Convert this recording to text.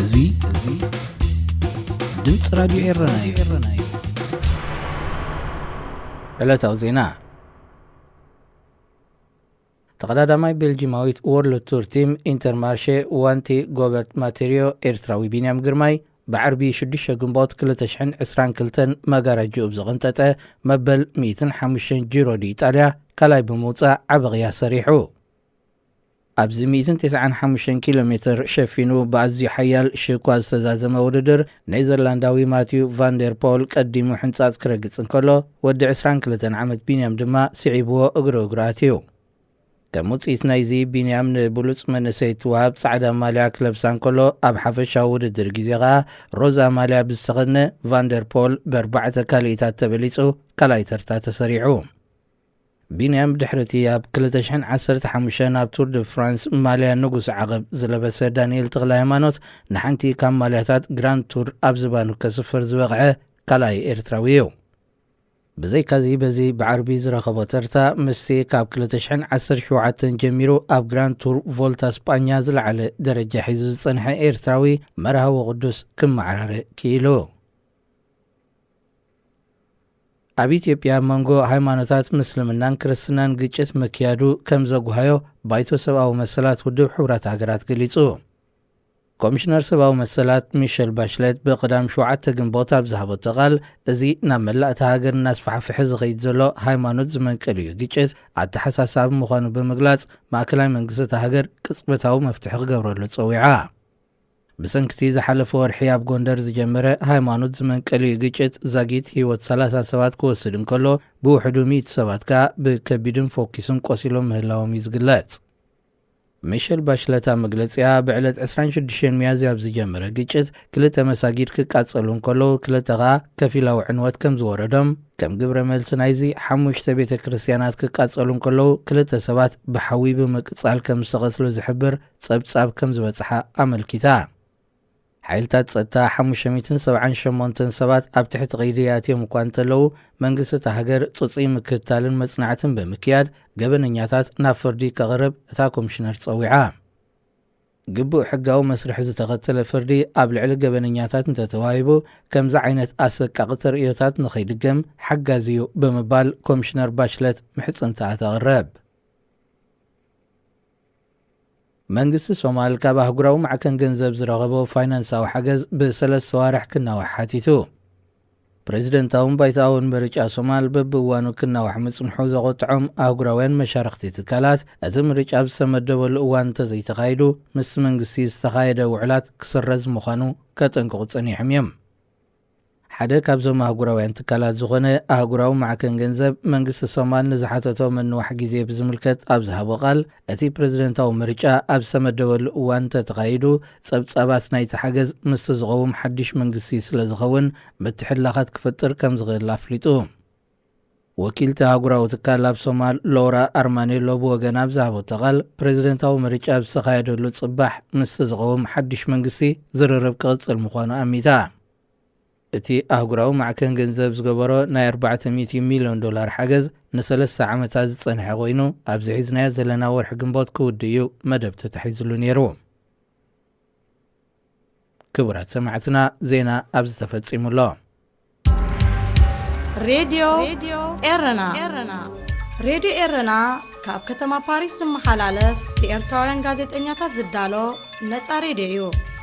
እዙይ ድምጽ ራዲዮ ኤረናዩ ዕለታዊ ዜና ተቀዳዳማይ ቤልጂማዊት ወርልድ ቱር ቲም ኢንተርማርሼ ዋንቲ ጎበርት ማቴሪዮ ኤርትራዊ ቢንያም ግርማይ بعربي 6 ግንቦት 2022 መጋራጅኡ ብዝቕንጠጠ መበል 105 ጂሮ ዲ ኢጣልያ ካላይ ብምውፃእ ዓበቕያ ሰሪሑ ኣብዚ 195 ኪሎ ሜትር ሸፊኑ ብኣዝዩ ሓያል ሽኳ ዝተዛዘመ ውድድር ኔዘርላንዳዊ ማቲው ቫንደር ፖል ቀዲሙ ሕንፃፅ ክረግፅ እንከሎ ወዲ 22 ዓመት ቢንያም ድማ ስዒብዎ እግሩ ኣትዩ ከም ውፅኢት ናይዚ ቢንያም ንብሉፅ መንእሰይ ትዋሃብ ፃዕዳ ማልያ ክለብሳን ከሎ ኣብ ሓፈሻዊ ውድድር ግዜ ኸኣ ሮዛ ማልያ ብዝተኸድነ ቫንደር ፖል ብ4 ካልኢታት ተበሊፁ ካልኣይ ተርታ ተሰሪዑ ቢንያም ድሕርቲ ኣብ 2015 ኣብ ቱር ደ ፍራንስ ማልያ ንጉስ ዓቐብ ዝለበሰ ዳንኤል ተኽለ ሃይማኖት ንሓንቲ ካብ ማልያታት ግራንድ ቱር ኣብ ዝባኑ ከስፍር ዝበቕዐ ካልኣይ ኤርትራዊ እዩ ብዘይካዚ በዚ ብዓርቢ ዝረኸቦ ተርታ ምስቲ ካብ 2017 ጀሚሩ ኣብ ግራንድ ቱር ቮልታ ስጳኛ ዝለዓለ ደረጃ ሒዙ ዝፀንሐ ኤርትራዊ መርሃዊ ቅዱስ ክመዓራረ ክኢሉ ኣብ ኢትዮጵያ መንጎ ሃይማኖታት ምስልምናን ክርስትናን ግጭት መክያዱ ከም ዘጓሃዮ ባይቶ ሰብኣዊ መሰላት ውድብ ሕብራት ሃገራት ገሊጹ ኮሚሽነር ሰብኣዊ መሰላት ሚሸል ባሽለት ብቅዳም 7 ግንቦት ኣብ ዝሃበቶ ቃል እዚ ናብ መላእቲ ሃገር እናስፋሕፍሐ ዝኸይድ ዘሎ ሃይማኖት ዝመንቀል እዩ ግጭት ኣተሓሳሳቢ ምዃኑ ብምግላጽ ማእከላይ መንግስቲ ሃገር ቅጽበታዊ መፍትሒ ክገብረሉ ፀዊዓ ብሰንክቲ ዝሓለፈ ወርሒ ኣብ ጎንደር ዝጀመረ ሃይማኖት ዝመንቀል እዩ ግጭት ዛጊት ህይወት 30 ሰባት ክወስድ እንከሎ ብውሕዱ 100 ሰባት ከዓ ብከቢድን ፎኪስን ቆሲሎም ምህላዎም እዩ ዝግለጽ ሚሸል ባሽለታ መግለጽያ ብዕለት 26 ሚያዝያ ዝጀመረ ግጭት ክልተ መሳጊድ ክቃጸሉ እንከሎ ክልተ ከዓ ከፊላዊ ዕንወት ከም ዝወረዶም ከም ግብረ መልሲ ናይዚ 5 ቤተ ክርስቲያናት ክቃጸሉ እንከሎ ክልተ ሰባት ብሓዊ ብምቅጻል ከም ዝተቐትሉ ዝሕብር ጸብጻብ ከም ዝበጽሓ ኣመልኪታ ሓይልታት ጸጥታ 578 ሰባት ኣብ ትሕቲ ቀይዲ ኣትዮም እኳ እንተለዉ መንግስቲ ሃገር ጽፁይ ምክትታልን መጽናዕትን ብምክያድ ገበነኛታት ናብ ፍርዲ ከቕርብ እታ ኮሚሽነር ፀዊዓ ግቡእ ሕጋዊ መስርሕ ዝተኸተለ ፍርዲ ኣብ ልዕሊ ገበነኛታት እንተተዋሂቡ ከምዚ ዓይነት ኣሰቃቂ ትርኢዮታት ንኸይድገም ሓጋዝ እዩ ብምባል ኮሚሽነር ባሽለት ምሕፅንታ ተቕርብ መንግስቲ ሶማል ካብ ኣህጉራዊ ማዕከን ገንዘብ ዝረኸቦ ፋይናንሳዊ ሓገዝ ብ3 ዋርሕ ክናዋሕ ሓቲቱ ፕሬዚደንታውን ባይታውን ምርጫ ሶማል በብእዋኑ ክናዋሕ ምጽንሑ ዘቆጥዖም ኣህጉራውያን መሻርክቲ ትካላት እቲ ምርጫ ብዝተመደበሉ እዋን እንተዘይተኻይዱ ምስ መንግስቲ ዝተኻየደ ውዕላት ክስረዝ ምዃኑ ከጠንቅቑ ጸኒሖም እዮም ሓደ ካብዞም ኣህጉራውያን ትካላት ዝኾነ ኣህጉራዊ ማዕከን ገንዘብ መንግስቲ ሶማል ንዝሓተቶ መንዋሕ ግዜ ብዝምልከት ኣብ ዝሃቦ ቃል እቲ ፕሬዚደንታዊ ምርጫ ኣብ ዝተመደበሉ እዋን እንተተኻይዱ ጸብጻባት ናይቲ ሓገዝ ምስቲ ዝቐውም ሓድሽ መንግስቲ ስለ ዝኸውን ምትሕልላኻት ክፍጥር ከም ዝኽእል ኣፍሊጡ ወኪልቲ ኣህጉራዊ ትካል ኣብ ሶማል ሎራ ኣርማኔሎ ብወገን ኣብ ዝሃቦቶ ቃል ፕሬዚደንታዊ ምርጫ ብዝተኻየደሉ ጽባሕ ምስቲ ዝቐውም ሓድሽ መንግስቲ ዝርርብ ክቕጽል ምዃኑ ኣሚታ እቲ ኣህጉራዊ ማዕከን ገንዘብ ዝገበሮ ናይ 400 ሚልዮን ዶላር ሓገዝ ን3 ዓመታት ዝጸንሐ ኮይኑ ኣብዚ ሒዝናዮ ዘለና ወርሒ ግንቦት ክውድእ መደብ ተታሒዙሉ ነይሩ ክቡራት ሰማዕትና ዜና ኣብዚ ተፈጺሙሎ ሬድዮ ኤረና ካብ ከተማ ፓሪስ ዝመሓላለፍ ብኤርትራውያን ጋዜጠኛታት ዝዳሎ ነፃ ሬድዮ እዩ